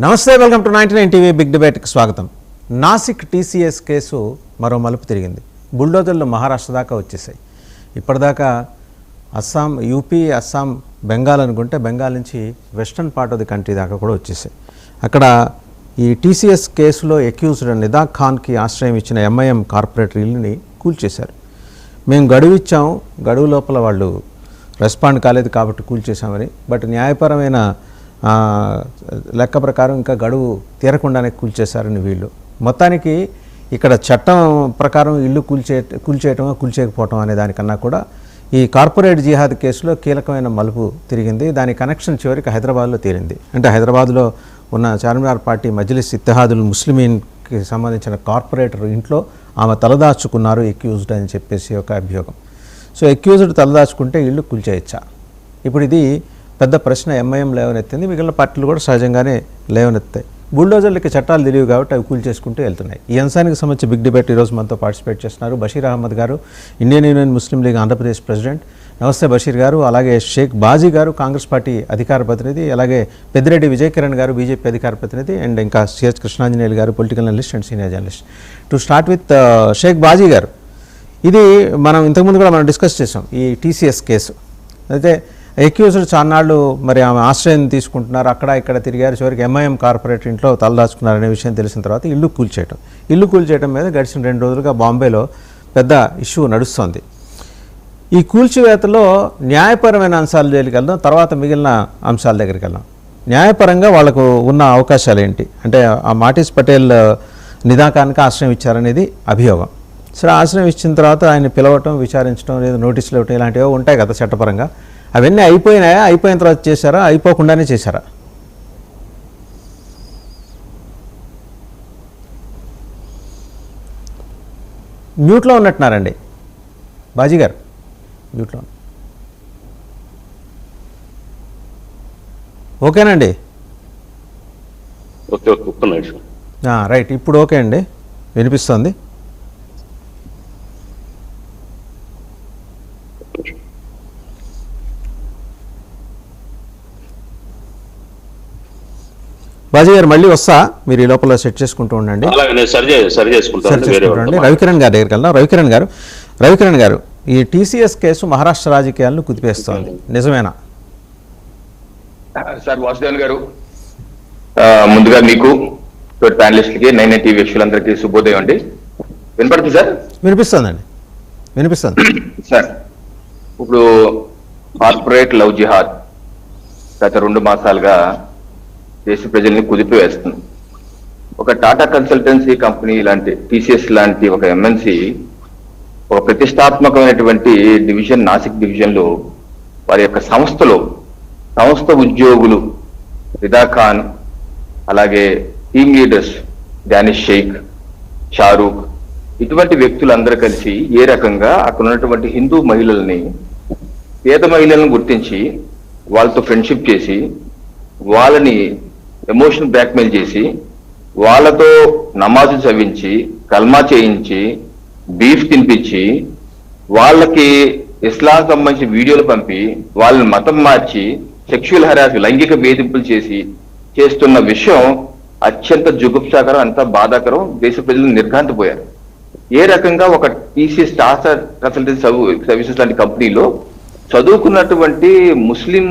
నమస్తే, welcome to 99 TV big డిబేట్కి స్వాగతం. Nashik TCS case మరో మలుపు తిరిగింది. బుల్డోజర్లు మహారాష్ట్ర దాకా వచ్చేసాయి. ఇప్పటిదాకా అస్సాం, యూపీ, అస్సాం, బెంగాల్ అనుకుంటే బెంగాల్ నుంచి western part of the country దాకా కూడా వచ్చేసాయి. అక్కడ ఈ టీసీఎస్ కేసులో అక్యూజ్డ్ నిదా ఖాన్కి ఆశ్రయం ఇచ్చిన ఎంఐఎం కార్పొరేటర్ ఇల్లుని కూల్చేశారు. మేము గడువు ఇచ్చాము, గడువు లోపల వాళ్ళు రెస్పాండ్ కాలేదు కాబట్టి కూల్చేశామని. బట్ న్యాయపరమైన లెక్క ప్రకారం ఇంకా గడువు తీరకుండానే కూల్చేశారని వీళ్ళు. మొత్తానికి ఇక్కడ చట్టం ప్రకారం ఇల్లు కూల్చేయటం కూల్చేయకపోవటం అనే దానికన్నా కూడా ఈ కార్పొరేట్ జిహాద్ కేసులో కీలకమైన మలుపు తిరిగింది. దాని కనెక్షన్ చివరికి హైదరాబాద్లో తేలింది. అంటే హైదరాబాద్లో ఉన్న చార్మినార్ పార్టీ మజ్లిస్ ఇత్తెహాదుల్ ముస్లిమీన్కి సంబంధించిన కార్పొరేటర్ ఇంట్లో ఆమె తలదాచుకున్నారు అక్యూజ్డ్ అని చెప్పేసి ఒక అభియోగం. సో అక్యూజ్డ్ తలదాచుకుంటే ఇల్లు కూల్చేయచ్చా? ఇప్పుడు ఇది పెద్ద ప్రశ్న ఎంఐఎం లేవనెత్తింది. మిగిలిన పార్టీలు కూడా సహజంగానే లేవనెత్తాయి. బుల్డోజర్లకి చట్టాలు తెలియవు కాబట్టి అవి కూల్చేసుకుంటూ వెళ్తున్నాయి. ఈ అంశానికి సంబంధించి బిగ్ డిబేట్ ఈరోజు మనతో పార్టిసిపేట్ చేస్తున్నారు బషీర్ అహ్మద్ గారు, ఇండియన్ యూనియన్ ముస్లిం లీగ్ ఆంధ్రప్రదేశ్ ప్రెసిడెంట్. నమస్తే బషీర్ గారు. అలాగే షేక్ బాజీ గారు, కాంగ్రెస్ పార్టీ అధికార ప్రతినిధి. అలాగే పెద్దిరెడ్డి విజయ్ కిరణ్ గారు, బీజేపీ అధికార ప్రతినిధి. అండ్ ఇంకా సిహెచ్ కృష్ణాంజనేయులు గారు, political analyst and senior journalist. To start with Shaik Baji గారు, ఇది మనం ఇంతకుముందు కూడా మనం డిస్కస్ చేసాం ఈ టీసీఎస్ కేసు. అయితే అక్యూజ్డ్ చాన్నాళ్ళు మరి ఆమె ఆశ్రయం తీసుకుంటున్నారు, అక్కడ ఇక్కడ తిరిగారు, చివరికి ఎంఐఎం కార్పొరేటర్ ఇంట్లో తలదాచుకున్నారనే విషయం తెలిసిన తర్వాత ఇల్లు కూల్చేయటం మీద గడిచిన 2 రోజులుగా బాంబేలో పెద్ద ఇష్యూ నడుస్తోంది. ఈ కూల్చివేతలో న్యాయపరమైన అంశాలు దగ్గరికి వెళ్దాం, తర్వాత మిగిలిన అంశాల దగ్గరికి వెళ్దాం. న్యాయపరంగా వాళ్ళకు ఉన్న అవకాశాలు ఏంటి అంటే, ఆ మాటిస్ పటేల్ నిదా ఖాన్కి ఆశ్రయం ఇచ్చారనేది అభియోగం. సరే, ఆశ్రయం ఇచ్చిన తర్వాత ఆయన పిలవటం, విచారించడం, లేదా నోటీసులు ఇవ్వటం ఇలాంటివి ఉంటాయి కదా చట్టపరంగా. అవన్నీ అయిపోయినాయా? అయిపోయిన తర్వాత చేశారా? అయిపోకుండానే చేశారా? మ్యూట్లో ఉన్నట్టున్నారండి బాజీ గారు, మ్యూట్లో. ఓకేనండి, రైట్. ఇప్పుడు ఓకే అండి, వినిపిస్తుంది. బాజీ గారు మళ్ళీ వస్తా, మీరు ఈ లోపల సెట్ చేసుకుంటూ ఉండండి. రవికిరణ్ గారి దగ్గరికి వెళ్దాం. రవికిరణ్ గారు, ఈ టీసీఎస్ కేసు మహారాష్ట్ర రాజకీయాలను కుదిపేస్తోంది, నిజమేనా? సార్ వాసుదేవన్ గారు, ముందుగా మీకు ప్యానలిస్ట్లకి 99 టీవీ వ్యక్తులందరికీ శుభోదయం అండి. వినపడుతుంది సార్? వినిపిస్తుందండి, వినిపిస్తుంది సార్. ఇప్పుడు కార్పొరేట్ లవ్ జిహాద్ గత 2 మాసాలుగా దేశ ప్రజల్ని కుదిపివేస్తుంది. ఒక టాటా కన్సల్టెన్సీ కంపెనీ లాంటి టీసీఎస్ లాంటి ఒక ఎంఎన్సీ ఒక ప్రతిష్టాత్మకమైనటువంటి డివిజన్, నాసిక్ డివిజన్లో వారి యొక్క సంస్థ ఉద్యోగులు నిదా ఖాన్, అలాగే టీమ్ లీడర్స్ డానిష్ షేక్, షారూక్, ఇటువంటి వ్యక్తులందరూ కలిసి ఏ రకంగా అక్కడ ఉన్నటువంటి హిందూ మహిళల్ని, పేద మహిళలను గుర్తించి వాళ్ళతో ఫ్రెండ్షిప్ చేసి, వాళ్ళని ఎమోషనల్ బ్లాక్మెయిల్ చేసి, వాళ్ళతో నమాజు చదివించి, కల్మా చేయించి, బీఫ్ తినిపించి, వాళ్ళకి ఇస్లాం సంబంధించిన వీడియోలు పంపి, వాళ్ళని మతం మార్చి, సెక్షువల్ హరాస్, లైంగిక వేధింపులు చేస్తున్న విషయం అత్యంత జుగుప్సాకరం, అంత బాధాకరం. దేశ ప్రజలు నిర్ఘాంతపోయారు. ఏ రకంగా ఒక టీసీఎస్ టాటా కన్సల్టెన్సీ సర్వీసెస్ లాంటి కంపెనీలో చదువుకున్నటువంటి ముస్లిం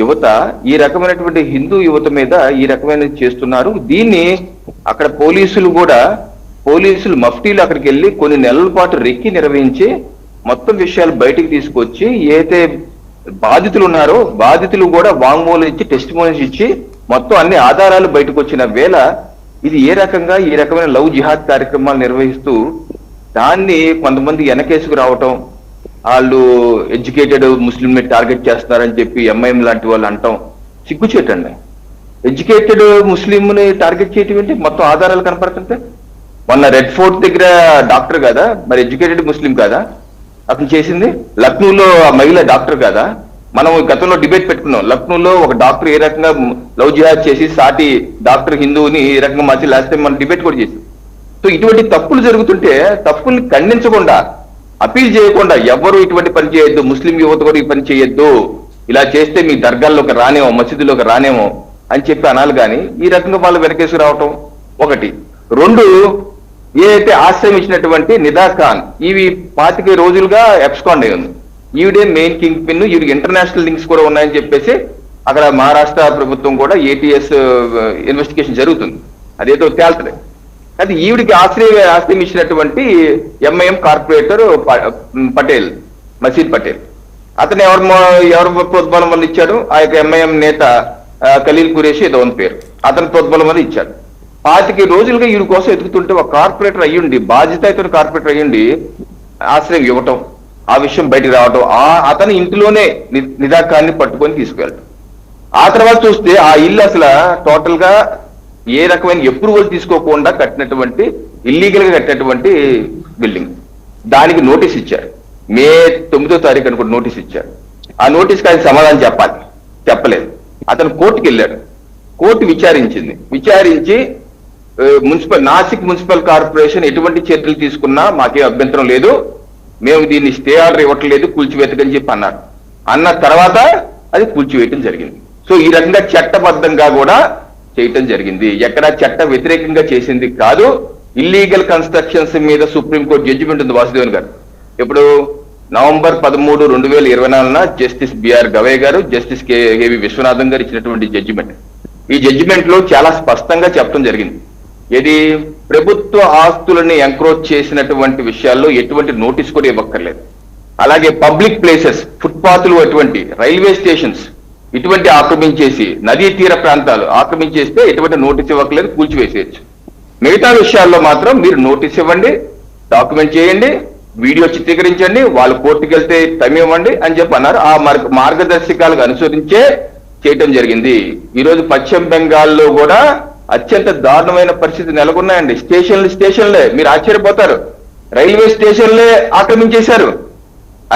యువత ఈ రకమైనటువంటి హిందూ యువత మీద ఈ రకమైన చేస్తున్నారు. దీన్ని అక్కడ పోలీసులు మఫ్టీలు అక్కడికి వెళ్ళి కొన్ని నెలల పాటు రెక్కి నిర్వహించి మొత్తం విషయాలు బయటికి తీసుకొచ్చి, ఏదైతే బాధితులు ఉన్నారో బాధితులు కూడా వాంగ్మూలం ఇచ్చి, టెస్టిమోనీస్ ఇచ్చి, మొత్తం అన్ని ఆధారాలు బయటకు వచ్చిన వేళ ఇది ఏ రకంగా ఈ రకమైన లవ్ జిహాద్ కార్యక్రమాలు నిర్వహిస్తూ దాన్ని కొంతమంది వెనకేసుకు రావటం, వాళ్ళు ఎడ్యుకేటెడ్ ముస్లింని టార్గెట్ చేస్తున్నారని చెప్పి ఎంఐఎం లాంటి వాళ్ళు అంటాం సిగ్గుచేటండి. ఎడ్యుకేటెడ్ ముస్లింని టార్గెట్ చేయటం ఏంటి? మొత్తం ఆధారాలు కనపడుతుంటే. మొన్న రెడ్ ఫోర్ట్ దగ్గర డాక్టర్ కాదా, మరి ఎడ్యుకేటెడ్ ముస్లిం కాదా అతను చేసింది? లక్నోలో మహిళ డాక్టర్ కాదా? మనం గతంలో డిబేట్ పెట్టుకున్నాం. లక్నోలో ఒక డాక్టర్ ఏ రకంగా లవ్ జిహాద్ చేసి సాటి డాక్టర్ హిందువుని ఏ రకంగా మార్చి లాస్ట్ టైం మనం డిబేట్ కూడా చేసాం. సో ఇటువంటి తప్పులు జరుగుతుంటే తప్పుల్ని ఖండించకుండా, అపీల్ చేయకుండా, ఎవరు ఇటువంటి పని చేయొద్దు, ముస్లిం యువత కూడా ఈ పని చేయొద్దు, ఇలా చేస్తే మీ దర్గాల్లోకి రానేమో, మసీదులోకి రానేమో అని చెప్పి అనాలి కానీ ఈ రకంగా వాళ్ళు వెనకేసి రావటం ఒకటి. రెండు, ఏదైతే ఆశ్రయం ఇచ్చినటువంటి నిదా ఖాన్ ఇవి 25 రోజులుగా ఎబ్స్కాండ్ అయి ఉంది. ఈవిడే మెయిన్ కింగ్ పిన్, ఈవిడికి ఇంటర్నేషనల్ లింక్స్ కూడా ఉన్నాయని చెప్పేసి అక్కడ మహారాష్ట్ర ప్రభుత్వం కూడా ఏటీఎస్ ఇన్వెస్టిగేషన్ జరుగుతుంది, అదేదో తేల్తలే. అది ఈవిడికి ఆశ్రయం ఇచ్చినటువంటి ఎంఐఎం కార్పొరేటర్ పటేల్, మసీద్ పటేల్, అతను ఎవరు ప్రోద్బలం వల్ల ఇచ్చాడు? ఆ యొక్క ఎంఐఎం నేత ఖలీల్ ఖురేషి ఏదో అని పేరు, అతని ప్రోద్బలం వల్ల ఇచ్చాడు. 25 రోజులుగా వీడి కోసం ఎదుగుతుంటే ఒక కార్పొరేటర్ అయ్యుండి, బాధ్యత కార్పొరేటర్ అయ్యుండి ఆశ్రయం ఇవ్వటం, ఆ విషయం బయటకు రావటం, అతని ఇంటిలోనే నిదా ఖాన్ని పట్టుకొని తీసుకువెళ్ళటం. ఆ తర్వాత చూస్తే ఆ ఇల్లు అసలు టోటల్ గా ఏ రకమైన అప్రూవల్ తీసుకోకుండా కట్టినటువంటి, ఇల్లీగల్ గా కట్టినటువంటి బిల్డింగ్. దానికి నోటీస్ ఇచ్చారు. మే 9వ తారీఖు అనుకుంటే నోటీస్ ఇచ్చారు. ఆ నోటీస్కి ఆయన సమాధానం చెప్పాలి, చెప్పలేదు. అతను కోర్టుకి వెళ్ళాడు. కోర్టు విచారించి నాసిక్ మున్సిపల్ కార్పొరేషన్ ఎటువంటి చర్యలు తీసుకున్నా మాకే అభ్యంతరం లేదు, మేము దీన్ని స్టే ఆర్డర్ ఇవ్వట్లేదు, కూల్చివేతకని చెప్పి అన్నారు. అన్న తర్వాత అది కూల్చివేయటం జరిగింది. సో ఈ రకంగా చట్టబద్ధంగా కూడా చేయటం జరిగింది. ఎక్కడ చట్ట వ్యతిరేకంగా చేసింది కాదు. ఇల్లీగల్ కన్స్ట్రక్షన్స్ మీద సుప్రీంకోర్టు జడ్జిమెంట్ ఉంది వాసుదేవన్ గారు. ఇప్పుడు నవంబర్ 13, 2024 జస్టిస్ బిఆర్ గవై గారు, జస్టిస్ కేవి విశ్వనాథన్ గారు ఇచ్చినటువంటి జడ్జిమెంట్. ఈ జడ్జిమెంట్ లో చాలా స్పష్టంగా చెప్పడం జరిగింది. ఇది ప్రభుత్వ ఆస్తులని ఎంక్రోచ్ చేసినటువంటి విషయాల్లో ఎటువంటి నోటీస్ కూడా ఇవ్వక్కర్లేదు. అలాగే పబ్లిక్ ప్లేసెస్, ఫుట్పాత్లు, అటువంటి రైల్వే స్టేషన్స్ ఇటువంటి ఆక్రమించేసి, నదీ తీర ప్రాంతాలు ఆక్రమించేస్తే ఎటువంటి నోటీస్ ఇవ్వక్కర్లేదు, కూల్చివేసేయచ్చు. మిగతా విషయాల్లో మాత్రం మీరు నోటీస్ ఇవ్వండి, డాక్యుమెంట్ చేయండి, వీడియో చిత్రీకరించండి, వాళ్ళు కోర్టుకు వెళ్తే టైం ఇవ్వండి అని చెప్పి అన్నారు. ఆ మార్గదర్శకాలకు అనుసరించే చేయటం జరిగింది. ఈ రోజు పశ్చిమ బెంగాల్లో కూడా అత్యంత దారుణమైన పరిస్థితి నెలకొన్నాయండి. స్టేషన్లే మీరు ఆశ్చర్యపోతారు, రైల్వే స్టేషన్లే ఆక్రమించేశారు.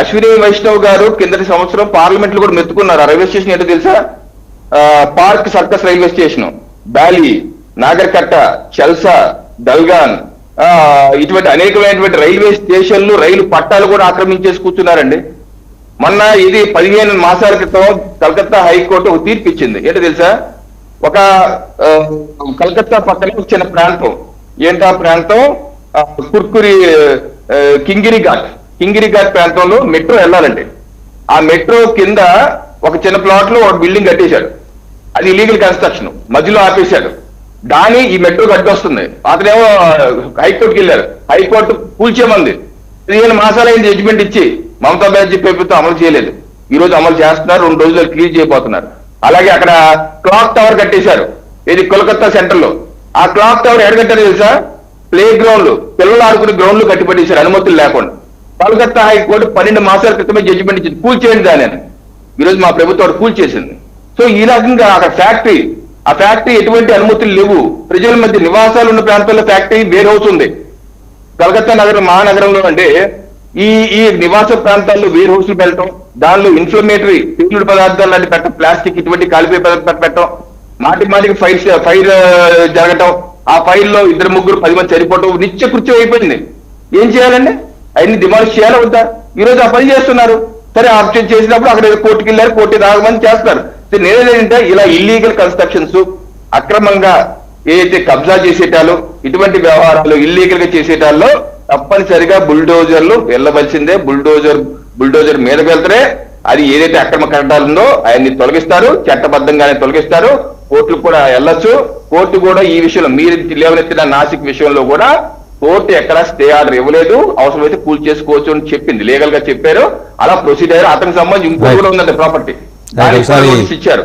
అశ్విని వైష్ణవ్ గారు కిందటి సంవత్సరం పార్లమెంట్ లో కూడా మెత్తుకున్నారు. ఆ రైల్వే స్టేషన్ ఏంటో తెలుసా? పార్క్ సర్కస్ రైల్వే స్టేషన్, బాలి, నాగర్కట్ట, చల్సా, దల్గాన్, ఇటువంటి అనేకమైనటువంటి రైల్వే స్టేషన్లు, రైలు పట్టాలు కూడా ఆక్రమించేసి కూర్చున్నారండి. మొన్న ఇది 15 మాసాల క్రితం కలకత్తా హైకోర్టు ఒక తీర్పు ఇచ్చింది. ఏంటో తెలుసా? ఒక కలకత్తా పక్కన ఒక చిన్న ప్రాంతం, ఏంటా ప్రాంతం? కుర్కురి కింగిరి ఘాట్ ప్రాంతంలో మెట్రో వెళ్ళాలండి. ఆ మెట్రో కింద ఒక చిన్న ప్లాట్ లో ఒక బిల్డింగ్ కట్టేశాడు. అది ఇల్లీగల్ కన్స్ట్రక్షన్, మధ్యలో ఆపేశాడు. దాని ఈ మెట్రో కట్టొస్తుంది. అతనేమో హైకోర్టుకి వెళ్ళారు. హైకోర్టు కూల్చేమంది. 15 మాసాలు అయింది జడ్జిమెంట్ ఇచ్చి. మమతా బెనర్జీ ప్రభుత్వం అమలు చేయలేదు. ఈ రోజు అమలు చేస్తున్నారు, 2 రోజులు క్లియర్ చేయబోతున్నారు. అలాగే అక్కడ క్లాక్ టవర్ కట్టేశారు. ఇది కోల్కతా సెంటర్ లో. ఆ క్లాక్ టవర్ ఎడగట్టారు తెలుసా? ప్లే గ్రౌండ్లు, పిల్లలు ఆడుకునే గ్రౌండ్లు కట్టిపట్టేశారు అనుమతులు లేకుండా. కోల్కతా హైకోర్టు 12 మాసాల క్రితమే జడ్జిమెంట్ ఇచ్చింది, కూల్చేయండి దాని. ఈరోజు మా ప్రభుత్వం కూల్చేసింది. సో ఈ రకంగా అక్కడ ఫ్యాక్టరీ, ఆ ఫ్యాక్టరీ ఎటువంటి అనుమతులు లేవు. ప్రజల మధ్య నివాసాలు ఉన్న ప్రాంతాల్లో ఫ్యాక్టరీ వేర్ హౌస్ ఉంది. కలకత్తా నగరం మహానగరంలో అంటే ఈ నివాస ప్రాంతాల్లో వేర్ హౌస్లు పెట్టడం, దానిలో ఇన్ఫ్లమేటరీ పీలుడు పదార్థాలు లాంటి పెట్టడం, ప్లాస్టిక్ ఇటువంటి కాలిపోయే పదార్థాలు పెట్టడం, మాటికి ఫైర్ జరగటం, ఆ ఫైర్ లో 2-3, 10 మంది చనిపోవటం నిత్య కృత్యం అయిపోయింది. ఏం చేయాలండి? అవన్నీ డిమాండ్ చేయాలా వద్దా? ఈ రోజు ఆ పని చేస్తున్నారు. సరే, ఆప్షన్ చేసినప్పుడు అక్కడ కోర్టుకి వెళ్ళారు, కోర్టు రాగమని చేస్తారు. నేనేంటంటే ఇలా ఇల్లీగల్ కన్స్ట్రక్షన్స్, అక్రమంగా ఏదైతే కబ్జా చేసేటాలు, ఇటువంటి వ్యవహారాలు ఇల్లీగల్ గా చేసేటాల్లో తప్పనిసరిగా బుల్డోజర్లు వెళ్ళవలసిందే. బుల్డోజర్ మీదకి వెళ్తారే అది ఏదైతే అక్రమ కట్టడాలు ఉందో ఆయన్ని తొలగిస్తారు, చట్టబద్ధంగానే తొలగిస్తారు. కోర్టులు కూడా వెళ్ళొచ్చు. కోర్టు కూడా ఈ విషయంలో మీరు లేవనెత్తిన నాసిక్ విషయంలో కూడా కోర్టు ఎక్కడ స్టే ఆర్డర్ ఇవ్వలేదు, అవసరమైతే కూల్ చేసుకోవచ్చు అని చెప్పింది, లీగల్ గా చెప్పారు. అలా ప్రొసీడర్ అతనికి సంబంధించి ఇంకోటి కూడా ఉందంటే ప్రాపర్టీ, దానికి ఇచ్చారు.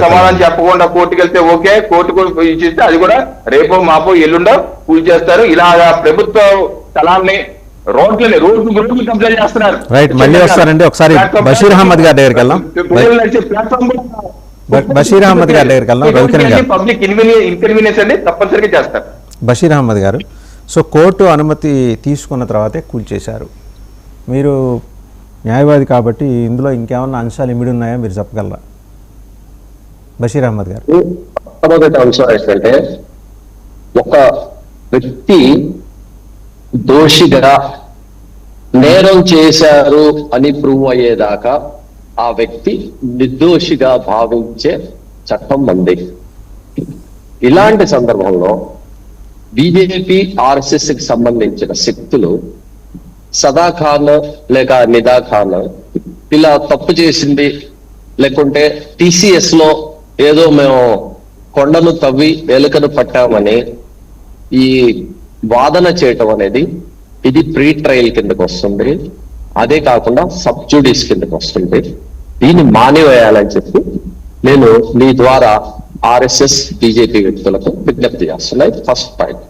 సమాధానం చెప్పకుండా కోర్టుకి వెళ్తే ఓకే, కోర్టు ఇచ్చిస్తే అది కూడా రేపో మాపో ఎల్లుండో కూల్ చేస్తారు. ఇలాగా ప్రభుత్వ స్థలాల్ని రోడ్లు కబ్జా చేస్తున్నారు. రైట్, మళ్ళీ వస్తారండి. ఒకసారి బషీర్ అహ్మద్ గారి దగ్గరికి వెళ్దాం. బషీర్ అహ్మద్ గారి దగ్గరికి వెళ్దాం. పబ్లిక్ ఇన్కన్వీనియన్స్ అండి తప్పనిసరిగా చేస్తారు. బషీర్ అహ్మద్ గారు, సో కోర్టు అనుమతి తీసుకున్న తర్వాతే కూల్చేశారు. మీరు న్యాయవాది కాబట్టి ఇందులో ఇంకేమన్నా అంశాలు ఇమిడి ఉన్నాయా మీరు చెప్పగలరా? బషీర్ అహ్మద్ గారు, మొదటి అంశం ఏంటంటే, ఒక వ్యక్తి దోషిగా నేరం చేశారు అని ప్రూవ్ అయ్యేదాకా ఆ వ్యక్తి నిర్దోషిగా భావించే చట్టం మంది. ఇలాంటి సందర్భంలో బీజేపీ ఆర్ఎస్ఎస్ కి సంబంధించిన శక్తులు సదా ఖాన్ లేక నిదా ఖాన్ ఇలా తప్పు చేసింది, లేకుంటే టీసీఎస్ లో ఏదో మేము కొండను తవ్వి ఎలుకను పట్టామని ఈ వాదన చేయటం అనేది ఇది ప్రీ ట్రయల్ కిందకు వస్తుంది. అదే కాకుండా సబ్ జుడిస్ కిందకు వస్తుంది. దీన్ని మానివేయాలని చెప్పి నేను మీ ద్వారా ఆర్ఎస్ఎస్ బీజేపీ వ్యక్తులకు విజ్ఞప్తి చేస్తున్నాయి. First point.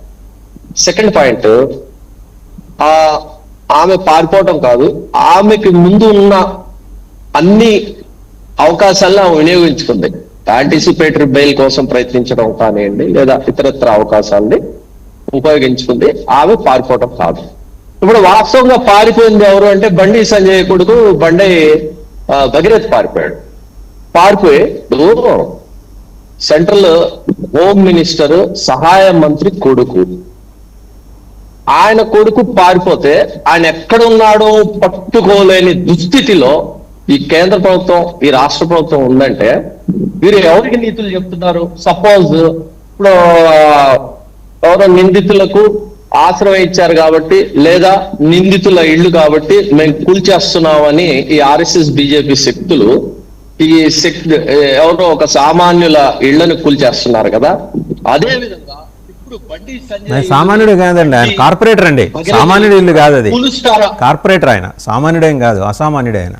సెకండ్ పాయింట్, ఆమె పారిపోవటం కాదు, ఆమెకి ముందు ఉన్న అన్ని అవకాశాలను ఆమె వినియోగించుకుంది. యాంటిసిపేటరీ బెయిల్ కోసం ప్రయత్నించడం కానివ్వండి, లేదా ఇతరత్ర అవకాశాలని ఉపయోగించుకుంది. ఆమె పారిపోవటం కాదు. ఇప్పుడు వాస్తవంగా పారిపోయింది ఎవరు అంటే బండి సంజయ్ కొడుకు బండి భగీరథ్ పారిపోయాడు. పారిపోయి సెంట్రల్ హోమ్ మినిస్టర్ సహాయ మంత్రి కొడుకు, ఆయన కొడుకు పారిపోతే ఆయన ఎక్కడున్నాడో పట్టుకోలేని దుస్థితిలో ఈ కేంద్ర ప్రభుత్వం, ఈ రాష్ట్ర ప్రభుత్వం ఉందంటే వీరు ఎవరికి నీతులు చెప్తున్నారు? సపోజ్ ఇప్పుడు ఎవరో నిందితులకు ఆశ్రయం ఇచ్చారు కాబట్టి, లేదా నిందితుల ఇళ్లు కాబట్టి మేము కూల్చేస్తున్నామని ఈ ఆర్ఎస్ఎస్ బీజేపీ శక్తులు ఈ ఎవరో ఒక సామాన్యుల ఇళ్లను కూల్చేస్తున్నారు కదా. అదే విధంగా ఇప్పుడు బండి సంజయ్ సామాన్యుడు కాదండి, ఆయన కార్పొరేటర్ అండి. సామాన్యుడు ఇల్లు కాదు, అది కార్పొరేటర్. ఆయన సామాన్యుడేం కాదు, అసామాన్యుడే ఆయన.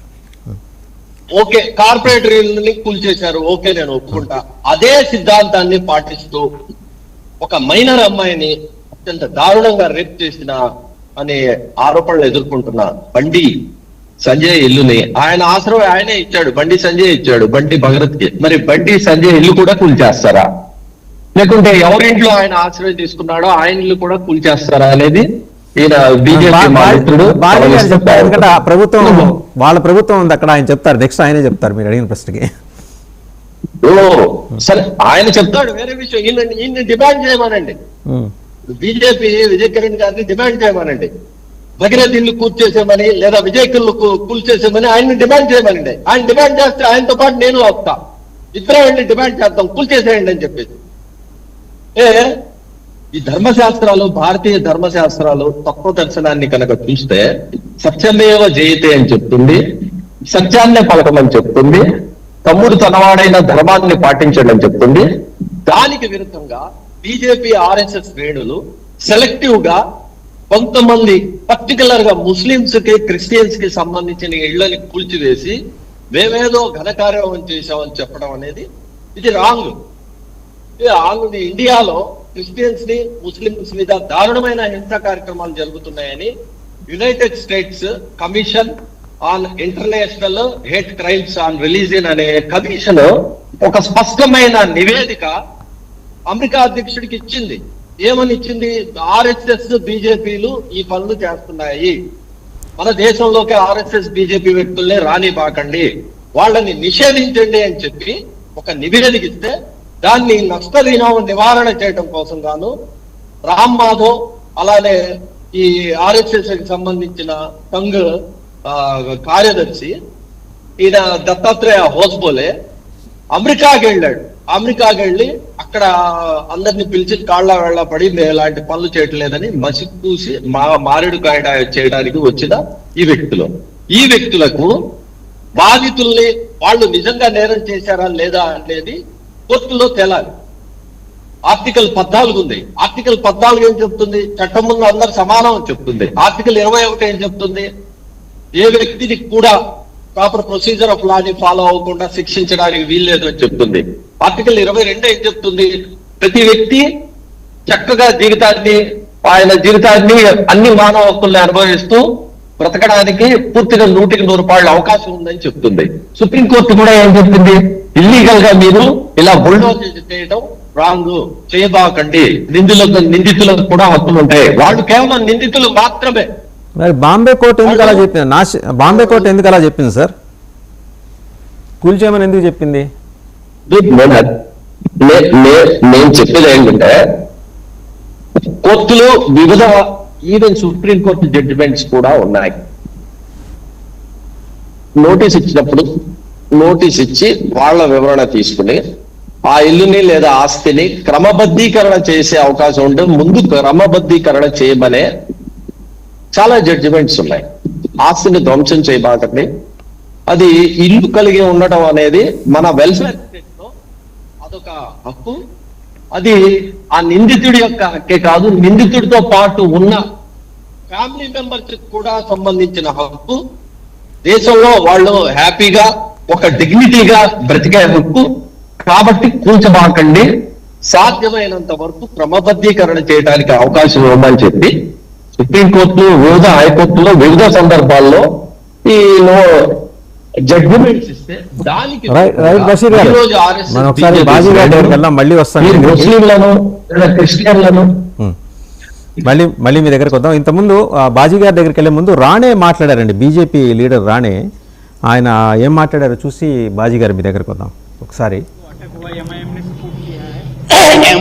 ఓకే, కార్పొరేటర్ ఇల్లుని కూల్చేశారు, ఓకే, నేను ఒప్పుకుంటా. అదే సిద్ధాంతాన్ని పాటిస్తూ ఒక మైనర్ అమ్మాయిని అత్యంత దారుణంగా రేప్ చేసిన అనే ఆరోపణలు ఎదుర్కొంటున్న బండి సంజయ్ ఇల్లుని ఆయన ఆశ్రయం ఆయనే ఇచ్చాడు, బండి సంజయ్ ఇచ్చాడు బండి భగరథ్కి. మరి బండి సంజయ్ ఇల్లు కూడా కూల్చేస్తారా? లేకుంటే ఎవరింట్లో ఆయన ఆశ్రయం తీసుకున్నాడో ఆయన ఇల్లు కూడా కూల్చేస్తారా అనేది ఈయన బీజేపీ మాట్లాడు. ఎందుకంటే ఆ ప్రభుత్వం, వాళ్ళ ప్రభుత్వం ఉంది అక్కడ, ఆయన చెప్తారు. నెక్స్ట్ ఆయనే చెప్తారు మీరు అడిగిన ప్రశ్నకి. సరే, ఆయన చెప్తాడు, వేరే విషయం. ఈయన డిమాండ్ చేయమనండి. బీజేపీ విజయ్ కిరణ్ గారిని డిమాండ్ చేయమనండి. భగీరథ ఇల్లు కూల్చేసేమని, లేదా విజయకులు కూల్చేసేమని ఆయన డిమాండ్ చేయమనండి. ఆయన డిమాండ్ చేస్తే ఆయనతో పాటు నేను వస్తా, ఇద్దరం వెళ్ళి డిమాండ్ చేద్దాం, కూల్చేసేయండి అని చెప్పేసి. ఈ ధర్మశాస్త్రాలు, భారతీయ ధర్మశాస్త్రాలు తత్వ దర్శనాన్ని కనుక చూస్తే సత్యమేవ జయతే అని చెప్తుంది, సత్యాన్నే పలకమని చెప్తుంది, తమ్ముడు తనవాడైన ధర్మాన్ని పాటించండి అని చెప్తుంది. దానికి విరుద్ధంగా బీజేపీ ఆర్ఎస్ఎస్ శ్రేణులు సెలెక్టివ్ గా కొంతమంది పర్టికులర్ గా ముస్లింస్ కి, క్రిస్టియన్స్ కి సంబంధించిన ఇళ్లని కూల్చివేసి మేమేదో ఘనకార్యం చేశామని చెప్పడం అనేది ఇది రాంగ్. ఆల్రెడీ ఇండియాలో క్రిస్టియన్స్ ని, ముస్లింస్ మీద దారుణమైన హింసా కార్యక్రమాలు జరుగుతున్నాయని United states commission on international hate crimes on religion అనే కమిషన్ ఒక స్పష్టమైన నివేదిక అమెరికా అధ్యక్షుడికి ఇచ్చింది. ఏమని ఇచ్చింది? ఆర్ఎస్ఎస్ బీజేపీలు ఈ పనులు చేస్తున్నాయి, మన దేశంలోకి ఆర్ఎస్ఎస్ బీజేపీ వ్యక్తుల్ని రానివ్వకండి, వాళ్ళని నిషేధించండి అని చెప్పి ఒక నివేదిక ఇస్తే దాన్ని నష్టరీనం నివారణ చేయడం కోసం గాను రామ్ మాధవ్, అలానే ఈ ఆర్ఎస్ఎస్ కి సంబంధించిన సంఘ్ కార్యదర్శి ఈయన దత్తాత్రేయ హోస్బోలే అమెరికాకి వెళ్ళాడు. అమెరికాకి వెళ్ళి అక్కడ అందరిని పిలిచి కాళ్ళ వేళ్ళ పడి మేము ఇలాంటి పనులు చేయట్లేదని మసికి చూసి మారేడు కాయ చేయడానికి వచ్చిన ఈ వ్యక్తులకు బాధితుల్ని వాళ్ళు నిజంగా నేరం చేశారా లేదా అనేది కోర్టులో తేలాలి. ఆర్టికల్ 14 ఉంది. ఆర్టికల్ 14 ఏం చెప్తుంది? చట్టం ముందు అందరు సమానం అని చెప్తుంది. ఆర్టికల్ 21 ఏం చెప్తుంది? ఏ వ్యక్తిని కూడా ప్రాపర్ ప్రొసీజర్ ఆఫ్ లాని ఫాలో అవ్వకుండా శిక్షించడానికి వీల్లేదు అని చెప్తుంది. ఆర్టికల్ 22 ఏం చెప్తుంది? ప్రతి వ్యక్తి చక్కగా ఆయన జీవితాన్ని అన్ని మానవ హక్కుల్ని అనుభవిస్తూ బ్రతకడానికి పూర్తిగా 100% అవకాశం ఉందని చెప్తుంది. సుప్రీంకోర్టు కూడా ఏం చెప్తుంది? ఇల్లీగల్ గా మీరు ఇలా బుల్డోజ్ చేయడం రాంగ్, చేయబాకండి, నిందితులకు కూడా హక్కులు ఉంటాయి, వాళ్ళు కేవలం నిందితులు మాత్రమే. మరి బాంబే కోర్టు ఎందుకు అలా చెప్పింది? బాంబే కోర్టు ఎందుకు అలా చెప్పింది సార్? కూల్చేయమని ఎందుకు చెప్పింది? నేను చెప్పేది ఏంటంటే కోర్టులో వివిధ ఈవెన్ సుప్రీంకోర్టు జడ్జిమెంట్స్ కూడా ఉన్నాయి. నోటీస్ ఇచ్చినప్పుడు నోటీస్ ఇచ్చి వాళ్ళ వివరణ తీసుకుని ఆ ఇల్లుని లేదా ఆస్తిని క్రమబద్ధీకరణ చేసే అవకాశం ఉంటే ముందు క్రమబద్ధీకరణ చేయమనే చాలా జడ్జిమెంట్స్ ఉన్నాయి. ఆస్తిని ధ్వంసం చేయబాకండి, అది ఇల్లు కలిగి ఉండటం అనేది మన వెల్ఫేర్ స్టేట్ లో అదొక హక్కు. అది ఆ నిందితుడి యొక్క హక్కే కాదు, నిందితుడితో పాటు ఉన్న ఫ్యామిలీ మెంబర్స్ కూడా సంబంధించిన హక్కు. దేశంలో వాళ్ళు హ్యాపీగా ఒక డిగ్నిటీగా బ్రతికే హక్కు. కాబట్టి కూల్చబాకండి, సాధ్యమైనంత వరకు క్రమబద్ధీకరణ చేయడానికి అవకాశం ఇవ్వమని చెప్పి సుప్రీంకోర్టులు, వివిధ హైకోర్టులో వివిధ సందర్భాల్లో ఈ జడ్జిమెంట్స్ ఇస్తే దానికి రైట్ బషీర్ గారు, మనం ఒకసారి బాజీ గారి దగ్గరికి వెళ్దాం, మళ్ళీ వస్తాను. ముస్లింలను లేదా క్రిస్టియన్లను మళ్ళీ మీ దగ్గరకు వద్దాం. ఇంతకుముందు బాజీ గారి దగ్గరికి వెళ్ళే ముందు రాణే మాట్లాడారండి, బీజేపీ లీడర్ రాణే. ఆయన ఏం మాట్లాడారో చూసి బాజీ గారు మీ దగ్గరకు వద్దాం ఒకసారి.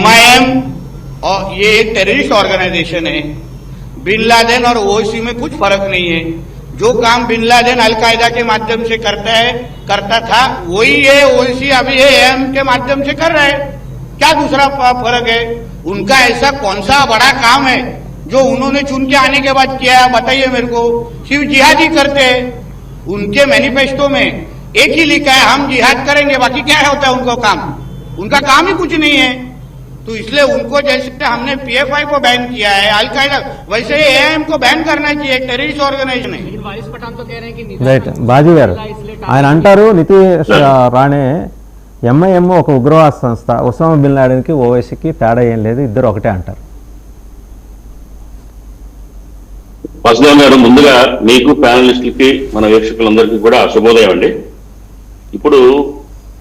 MIM और ये एक टेररिस्ट ऑर्गेनाइजेशन है. बिन लादेन और ओवैसी में कुछ फर्क नहीं है. जो काम बिन लादेन अलकायदा के माध्यम से करता था वही ये ओवैसी अभी AM के माध्यम से कर रहा है. क्या दूसरा फर्क है? उनका ऐसा कौन सा बड़ा काम है जो उन्होंने चुन के आने के बाद किया है? बताइए मेरे को. सिर्फ जिहाद ही करते हैं. उनके मैनिफेस्टो में एक ही लिखा है, हम जिहाद करेंगे, बाकी क्या होता है उनका काम? उनका काम ही कुछ नहीं है. तो इसलिए उनको जैसे हमने PFI को बैन किया है, अलकायदा, वैसे ही AM को बैन करना चाहिए. टेररिस्ट ऑर्गेनाइजेशन है. రైట్ బాజీ గారు, ఆయన అంటారు నితీష్ రాణే MIM ఒక ఉగ్రవాద సంస్థ, ఒసామా బిన్ లాడెన్కి ఓవైసీకి తేడా ఏం లేదు, ఇద్దరు ఒకటే అంటారు. వాసుదేవ్ గారు, ముందుగా మీకు ప్యానలిస్టులకి మన వీక్షకులందరికీ కూడా శుభోదయం అండి. ఇప్పుడు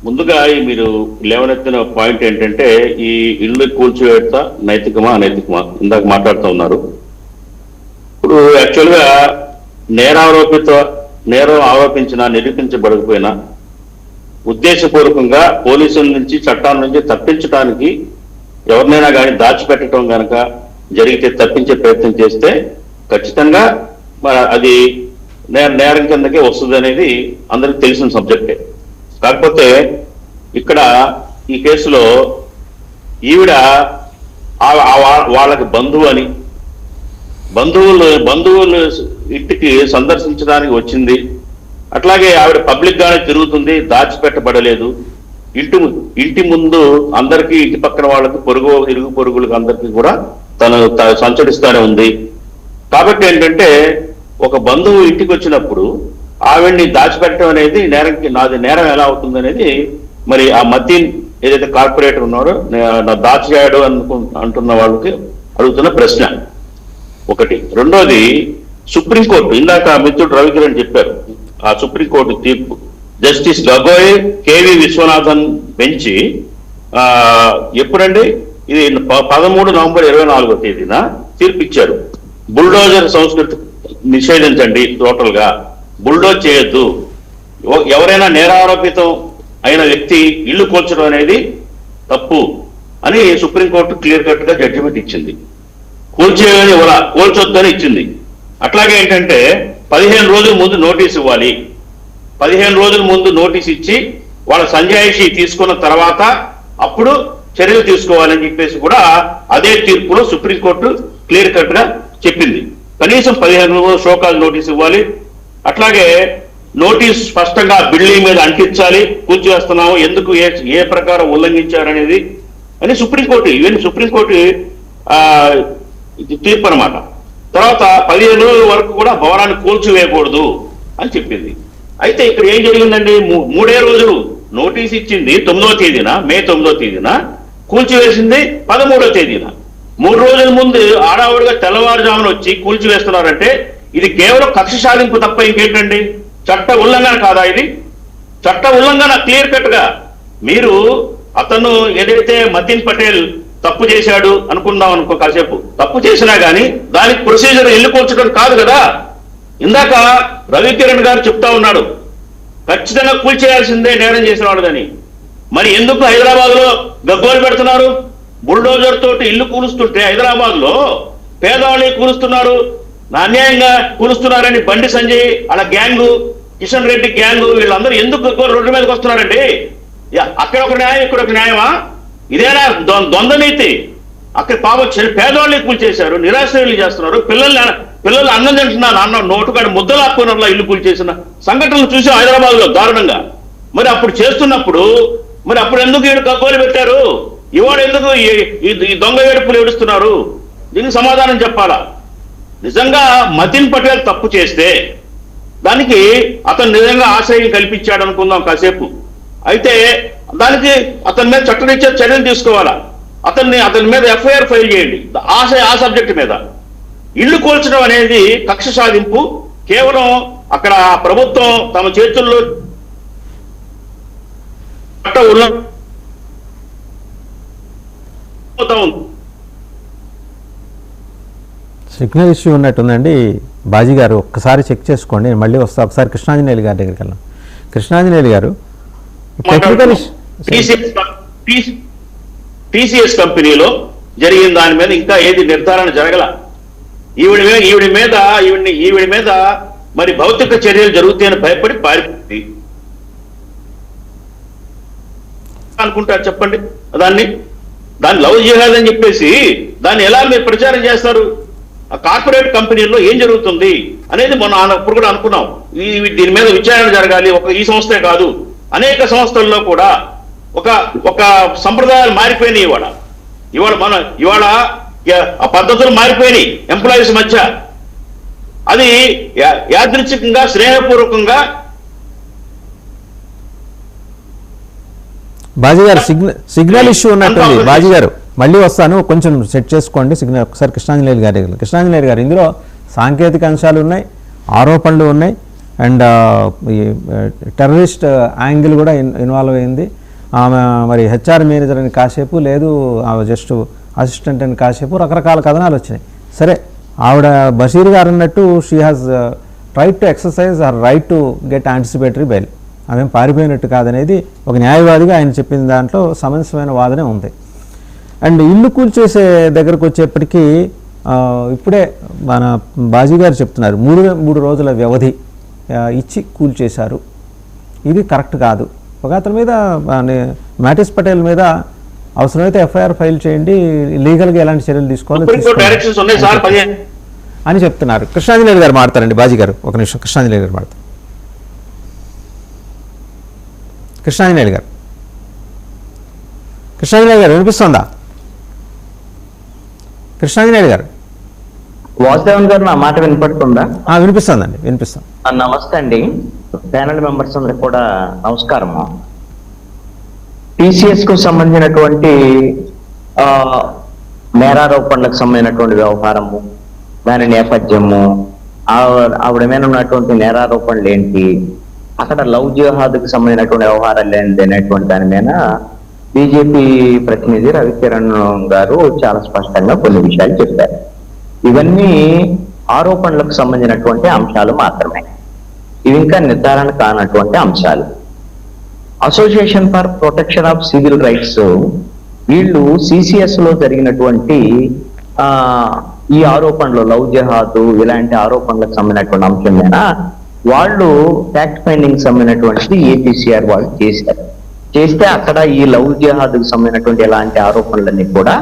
ముందుగా మీరు లేవనెత్తిన పాయింట్ ఏంటంటే ఈ ఇల్లు కూల్చివేత నైతికమా అనైతికమా ఇందాక మాట్లాడుతూ ఉన్నారు. ఇప్పుడు యాక్చువల్గా నేరం ఆరోపించినా నిరూపించబడకపోయినా ఉద్దేశపూర్వకంగా పోలీసుల నుంచి చట్టాల నుంచి తప్పించడానికి ఎవరినైనా కానీ దాచిపెట్టడం కనుక జరిగితే, తప్పించే ప్రయత్నం చేస్తే ఖచ్చితంగా అది నేరం కిందకే వస్తుంది అనేది అందరికి తెలిసిన సబ్జెక్టే. కాకపోతే ఇక్కడ ఈ కేసులో ఈవిడ వాళ్ళకి బంధువు అని, బంధువులు ఇంటికి సందర్శించడానికి వచ్చింది. అట్లాగే ఆవిడ పబ్లిక్ గానే తిరుగుతుంది, దాచిపెట్టబడలేదు. ఇంటి ముందు అందరికీ, ఇంటి పక్కన వాళ్ళకి, ఇరుగు పొరుగులకు అందరికీ కూడా తను సంచరిస్తూనే ఉంది. కాబట్టి ఏంటంటే ఒక బంధువు ఇంటికి వచ్చినప్పుడు ఆవిడ్ని దాచిపెట్టడం అనేది నేరం ఎలా అవుతుంది అనేది మరి ఆ మతీన్ ఏదైతే కార్పొరేటర్ ఉన్నాడో దాచాడు అంటున్న వాళ్ళకి అడుగుతున్న ప్రశ్న ఒకటి. రెండోది, సుప్రీంకోర్టు ఇందాక మిత్రుడు రవికిరణ్ చెప్పారు, ఆ సుప్రీంకోర్టు తీర్పు జస్టిస్ గగోయ్ కేవి విశ్వనాథన్ బెంచి ఎప్పుడండి ఇది 13 నవంబర్ 2024 తేదీన తీర్పు ఇచ్చారు. బుల్డోజర్ సంస్కృతి నిషేధించండి, టోటల్ గా బుల్డోజ్ చేయొద్దు. ఎవరైనా నేరారోపితం అయిన వ్యక్తి ఇల్లు కూల్చడం అనేది తప్పు అని సుప్రీంకోర్టు క్లియర్ కట్ గా జడ్జిమెంట్ ఇచ్చింది. కూల్చేయని కూల్చొద్దని ఇచ్చింది. అట్లాగే ఏంటంటే 15 రోజుల ముందు నోటీస్ ఇవ్వాలి. 15 రోజుల ముందు నోటీస్ ఇచ్చి వాళ్ళ సంజాయిషి తీసుకున్న తర్వాత అప్పుడు చర్యలు తీసుకోవాలని చెప్పేసి కూడా అదే తీర్పులో సుప్రీంకోర్టు క్లియర్ కట్ గా చెప్పింది. కనీసం 15 రోజులు షోకాజ్ నోటీస్ ఇవ్వాలి. అట్లాగే నోటీస్ స్పష్టంగా బిల్డింగ్ మీద అంటించాలి, కూల్చివేస్తున్నాము, ఎందుకు ఏ ప్రకారం ఉల్లంఘించారనేది అని సుప్రీంకోర్టు, ఈవెన్ సుప్రీంకోర్టు తీర్పు అనమాట. తర్వాత 15 రోజుల వరకు కూడా భవనాన్ని కూల్చివేయకూడదు అని చెప్పింది. అయితే ఇక్కడ ఏం జరిగిందండి, 3 రోజులు నోటీస్ ఇచ్చింది 9వ తేదీన, మే 9వ తేదీన, కూల్చివేసింది 13వ తేదీన. 3 రోజుల ముందు ఆడావుడిగా తెల్లవారుజామున వచ్చి కూల్చివేస్తున్నారంటే ఇది కేవలం కక్ష సాధింపు తప్ప ఇంకేంటండి? చట్ట ఉల్లంఘన కాదా ఇది? చట్ట ఉల్లంఘన క్లియర్ కట్ గా. మీరు అతను ఏదైతే మతీన్ పటేల్ తప్పు చేశాడు అనుకుందాం అనుకో, కాసేపు తప్పు చేసినా గానీ దానికి ప్రొసీజర్ ఇల్లు కూల్చడం కాదు కదా. ఇందాక రవికిరణ్ గారు చెప్తా ఉన్నాడు ఖచ్చితంగా కూల్చేయాల్సిందే నేరం చేసిన వాడుదని. మరి ఎందుకు హైదరాబాద్ లో గగ్గోలు పెడుతున్నారు? బుల్డోజర్ తోటి ఇల్లు కూలుస్తుంటే హైదరాబాద్ లో పేదవాళ్ళని కూలుస్తున్నారు, అన్యాయంగా కూలుస్తున్నారని బండి సంజయ్, అలా గ్యాంగు, కిషన్ రెడ్డి గ్యాంగు, వీళ్ళందరూ ఎందుకు రోడ్డు మీదకి వస్తున్నారండి? అక్కడ ఒక న్యాయం, ఇక్కడ ఒక న్యాయమా? ఇదేనా ద్వంద్వ నీతి? అక్కడ పాపం పేదవాళ్ళు ఎక్కువ చేశారు, నిరాశ్రయులు చేస్తున్నారు, పిల్లలు అన్నం తింటున్నారు, అన్నం నోటుకాడ ముద్దలాక్కున్న ఇల్లు కూల్ చేసిన సంఘటనలు చూసాం హైదరాబాద్ లో దారుణంగా. మరి అప్పుడు చేస్తున్నప్పుడు మరి అప్పుడు ఎందుకు ఈడు కగ్గోలు పెట్టారు? ఇవాడు ఎందుకు ఈ దొంగ ఏడుపులు ఏడుస్తున్నారు? దీనికి సమాధానం చెప్పాలా? నిజంగా మతిన్ పటేల్ తప్పు చేస్తే దానికి అతను నిజంగా ఆశ్రయం కల్పించాడు అనుకుందాం కాసేపు. అయితే దానికి అతని మీద చట్టరీత్యా చర్యలు తీసుకోవాలా? అతని మీద ఎఫ్ఐఆర్ ఫైల్ చేయండి ఆ సబ్జెక్ట్ మీద. ఇల్లు కూల్చడం అనేది కక్ష సాధింపు, కేవలం అక్కడ ప్రభుత్వం తమ చేతుల్లో చట్ట సిగ్నల్ ఇష్యూ ఉన్నట్టుందండి. బాజీ గారు ఒక్కసారి చెక్ చేసుకోండి, నేను మళ్ళీ వస్తా. ఒకసారి కృష్ణాంజనేయులు గారి దగ్గరికి వెళ్ళాం. కృష్ణాంజనేయులు గారు, టెక్నికల్ టీసీఎస్ కంపెనీలో జరిగిన దాని మీద ఇంకా ఏది నిర్ధారణ జరగల. ఈవిడి మీద మరి భౌతిక చర్యలు జరుగుతాయని భయపడి పారిపోయింది అనుకుంటారు. చెప్పండి, దాన్ని లవ్ జిహాద్ అని చెప్పేసి దాన్ని ఎలా మీరు ప్రచారం చేస్తారు? ఆ కార్పొరేట్ కంపెనీల్లో ఏం జరుగుతుంది అనేది మనం అప్పుడు కూడా అనుకున్నాం. దీని మీద విచారణ జరగాలి. ఈ సంస్థే కాదు, అనేక సంస్థల్లో కూడా ఒక సంప్రదాయాలు మారిపోయినాయి. ఇవాళ ఆ పద్ధతులు మారిపోయినాయి ఎంప్లాయీస్ మధ్య. అది యాదృచ్ఛికంగా స్నేహపూర్వకంగా. బాజీ గారు, సిగ్నల్ ఇష్యూ ఉన్నట్టుంది. బాజీ గారు మళ్ళీ వస్తాను, కొంచెం సెట్ చేసుకోండి సిగ్నల్. ఒకసారి కృష్ణాంజనేయులు గారి దగ్గర. కృష్ణాంజనేయులు గారు, ఇందులో సాంకేతిక అంశాలు ఉన్నాయి, ఆరోపణలు ఉన్నాయి, అండ్ టెర్రరిస్ట్ యాంగిల్ కూడా ఇన్వాల్వ్ అయింది. ఆమె మరి హెచ్ఆర్ మేనేజర్ అని కాసేపు, లేదు ఆమె జస్ట్ అసిస్టెంట్ అని కాసేపు, రకరకాల కథనాలు వచ్చినాయి. సరే, ఆవిడ బషీర్ గారు అన్నట్టు she has right to exercise her right to get anticipatory bail. ఆమె పారిపోయినట్టు కాదనేది ఒక న్యాయవాదిగా ఆయన చెప్పిన దాంట్లో సమంజసమైన వాదనే ఉంది. అండ్ ఇల్లు కూల్చేసే దగ్గరకు వచ్చేప్పటికీ ఇప్పుడే మన బాజీ గారు చెప్తున్నారు, మూడు రోజుల వ్యవధి ఇచ్చి కూల్చేశారు. ఇది కరెక్ట్ కాదు. ఒక అతని మీద మాటిస్ పటేల్ మీద అవసరమైతే ఎఫ్ఐఆర్ ఫైల్ చేయండి, లీగల్గా ఎలాంటి చర్యలు తీసుకోవాలి అని చెప్తున్నారు. కృష్ణాంజనేయులు గారు మాడతారండి. బాజీ గారు ఒక నిమిషం, కృష్ణాంజనేయులు గారు మాడతారు. కృష్ణాంజనేయులు గారు, కృష్ణాంజనేయులు గారు వినిపిస్తుందా? కృష్ణాంజనేయులు గారు, వాసుదేవన్ గారు నా మాట వినపడుతుందా? వినిపిస్తుందండి, వినిపిస్తాం. నమస్తే అండి, ప్యానల్ మెంబర్స్ అందరికి కూడా నమస్కారము. టీసీఎస్ కు సంబంధించినటువంటి నేరారోపణలకు సంబంధించినటువంటి వ్యవహారము, దాని నేపథ్యము, ఆవిడ మీద ఉన్నటువంటి నేరారోపణలు ఏంటి, అక్కడ లవ్ జిహాద్కు సంబంధించినటువంటి వ్యవహారాలు ఏంటి అనేటువంటి దాని మీద బీజేపీ ప్రతినిధి రవికిరణ్ గారు చాలా స్పష్టంగా కొన్ని విషయాలు చెప్పారు. ఇవన్నీ ఆరోపణలకు సంబంధించినటువంటి అంశాలు మాత్రమే, ఇవి ఇంకా నిర్ధారణ కానటువంటి అంశాలు. Association for protection of civil rights వీళ్ళు సిసిఎస్ లో జరిగినటువంటి ఈ ఆరోపణలు, లవ్ జిహాద్ ఇలాంటి ఆరోపణలకు సంబంధించినటువంటి అంశం మీద వాళ్ళు ఫ్యాక్ట్ ఫైండింగ్ సంబంధించినటువంటి ఏపీసీఆర్ వాళ్ళు చేస్తే అక్కడ ఈ లవ్ జిహాద్కు సంబంధించినటువంటి ఇలాంటి ఆరోపణలన్నీ కూడా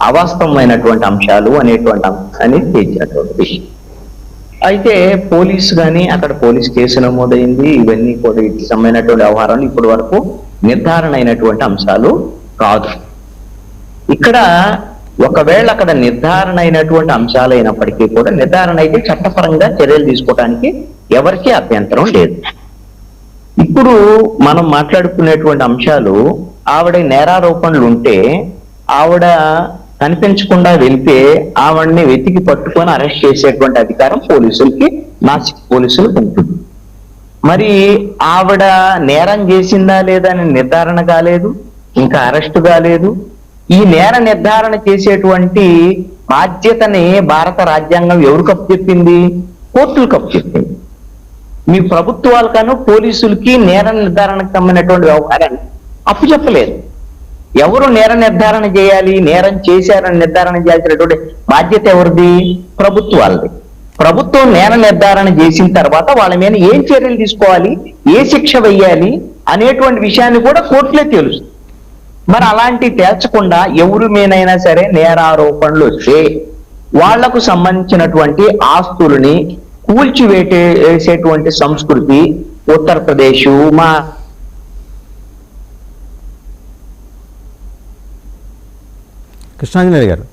అవాస్తవమైనటువంటి అంశాలు అనేటువంటి అంశాన్ని తేల్చినటువంటి విషయం. అయితే పోలీసు కానీ అక్కడ పోలీస్ కేసు నమోదైంది, ఇవన్నీ కూడా వీటికి సంబంధించినటువంటి వ్యవహారాలు ఇప్పటి వరకు నిర్ధారణ అయినటువంటి అంశాలు కాదు. ఇక్కడ ఒకవేళ అక్కడ నిర్ధారణ అయినటువంటి అంశాలు అయినప్పటికీ కూడా నిర్ధారణ అయితే చట్టపరంగా చర్యలు తీసుకోవడానికి ఎవరికీ అభ్యంతరం లేదు. ఇప్పుడు మనం మాట్లాడుకునేటువంటి అంశాలు, ఆవిడ నేరారోపణలు ఉంటే ఆవిడ కనిపించకుండా వెళ్తే ఆవిడని వెతికి పట్టుకొని అరెస్ట్ చేసేటువంటి అధికారం పోలీసులకి, నాసిక్ పోలీసులకు ఉంటుంది. మరి ఆవిడ నేరం చేసిందా లేదా అని నిర్ధారణ కాలేదు, ఇంకా అరెస్ట్ కాలేదు. ఈ నేర నిర్ధారణ చేసేటువంటి బాధ్యతని భారత రాజ్యాంగం ఎవరు కప్పుచెప్పింది? కోర్టులు కప్పుచెప్పింది. మీ ప్రభుత్వాలకను పోలీసులకి నేర నిర్ధారణకు సంబంధించినటువంటి వ్యవహారాన్ని అప్పు చెప్పలేదు. ఎవరు నేర నిర్ధారణ చేయాలి, నేరం చేశారని నిర్ధారణ చేయాల్సినటువంటి బాధ్యత ఎవరిది? ప్రభుత్వాలది. ప్రభుత్వం నేర నిర్ధారణ చేసిన తర్వాత వాళ్ళ మీద ఏం చర్యలు తీసుకోవాలి, ఏ శిక్ష వెయ్యాలి, అనేటువంటి విషయాన్ని కూడా కోర్టులే తెలుసు. మరి అలాంటి తేల్చకుండా ఎవరి మీదైనా సరే నేరారోపణలు వస్తే వాళ్లకు సంబంధించినటువంటి ఆస్తుల్ని కూల్చివేసేటువంటి సంస్కృతి ఉత్తరప్రదేశ్ మా కృష్ణాంజనేయులు గారు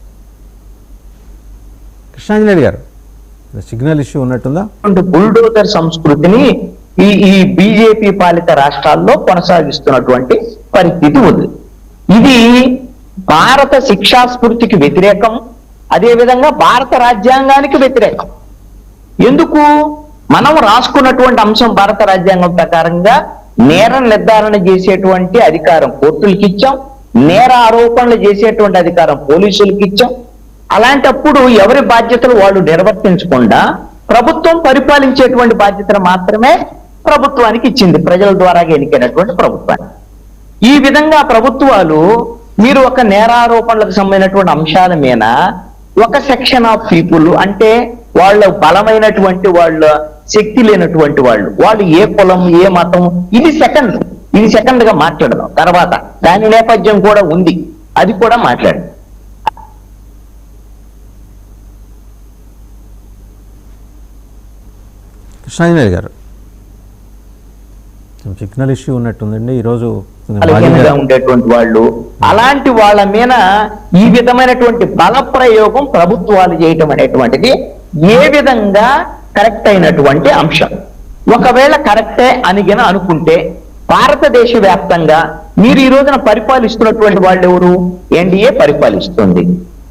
సిగ్నల్ ఇష్యూ ఉన్నట్టుందా? బుల్డోజర్ సంస్కృతిని ఈ బీజేపీ పాలిత రాష్ట్రాల్లో కొనసాగిస్తున్నటువంటి పరిస్థితి ఉంది. ఇది భారత శిక్షా స్ఫూర్తికి వ్యతిరేకం, అదేవిధంగా భారత రాజ్యాంగానికి వ్యతిరేకం. ఎందుకు? మనం రాసుకున్నటువంటి అంశం భారత రాజ్యాంగం ప్రకారంగా నేర నిర్ధారణ చేసేటువంటి అధికారం కోర్టులకి ఇచ్చాం, నేర ఆరోపణలు చేసేటువంటి అధికారం పోలీసులకి ఇచ్చాం. అలాంటప్పుడు ఎవరి బాధ్యతలు వాళ్ళు నిర్వర్తించకుండా ప్రభుత్వం పరిపాలించేటువంటి బాధ్యతను మాత్రమే ప్రభుత్వానికి ఇచ్చింది, ప్రజల ద్వారా ఎన్నికైనటువంటి ప్రభుత్వానికి. ఈ విధంగా ప్రభుత్వాలు మీరు ఒక నేరారోపణలకు సంబంధించినటువంటి అంశాల మీద ఒక సెక్షన్ ఆఫ్ పీపుల్, అంటే వాళ్ళ బలమైనటువంటి వాళ్ళ శక్తి లేనటువంటి వాళ్ళు ఏ కులం ఏ మతం, ఇది సెకండ్ గా మాట్లాడదాం. తర్వాత దాని నేపథ్యం కూడా ఉంది, అది కూడా మాట్లాడు. కృష్ణాంజనేయులు గారు సిగ్నల్ ఇష్యూ ఉన్నట్టుందండి ఈరోజు. బలహీనంగా ఉండేటువంటి వాళ్ళు, అలాంటి వాళ్ళ మీద ఈ విధమైనటువంటి బల ప్రయోగం ప్రభుత్వాలు చేయటం అనేటువంటిది ఏ విధంగా కరెక్ట్ అయినటువంటి అంశం? ఒకవేళ కరెక్టే అని అనుకుంటే భారతదేశ వ్యాప్తంగా మీరు ఈ రోజున పరిపాలిస్తున్నటువంటి వాళ్ళు ఎవరు? ఎన్డీఏ పరిపాలిస్తుంది,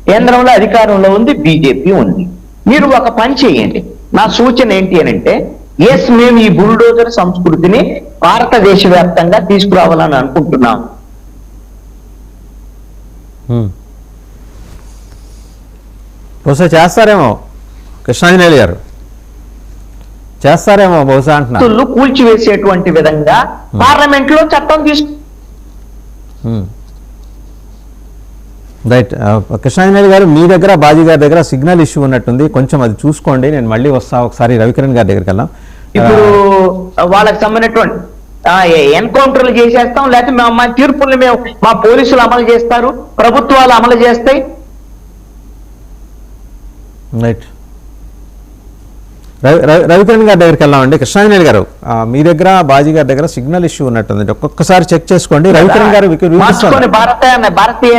కేంద్రంలో అధికారంలో ఉంది బీజేపీ ఉంది. మీరు ఒక పని చేయండి, నా సూచన ఏంటి అని అంటే, మేము ఈ బుల్డోజర్ సంస్కృతిని భారతదేశ వ్యాప్తంగా తీసుకురావాలని అనుకుంటున్నాం. బహుశా చేస్తారేమో కృష్ణాంజనేయులు గారు, చేస్తారేమో బహుశా అంటున్నా. కూల్చివేసేటువంటి విధంగా పార్లమెంట్ లో చట్టం తీసుకు రైట్. కృష్ణాంజనేయులు గారు, మీ దగ్గర బాజీ గారి దగ్గర సిగ్నల్ ఇష్యూ ఉన్నట్టుంది, కొంచెం అది చూసుకోండి. నేను మళ్ళీ వస్తా, ఒకసారి రవికిరణ్ గారి దగ్గరికి వెళ్దాం. ఇప్పుడు వాళ్ళకి సంబంధించినటువంటి ఎన్కౌంటర్లు చేసేస్తాం, లేకపోతే మా తీర్పుల్ని మేము మా పోలీసులు అమలు చేస్తారు, ప్రభుత్వాలు అమలు చేస్తాయి. రైట్. రవికిరణ్ గారి దగ్గరికి వెళ్దామండి. కృష్ణాంజనేయులు గారు, మీ దగ్గర బాజీ గారి దగ్గర సిగ్నల్ ఇష్యూ ఉన్నట్టుంది, ఒక్కొక్కసారి చెక్ చేసుకోండి. రవికిరణ్ గారు భారతీయ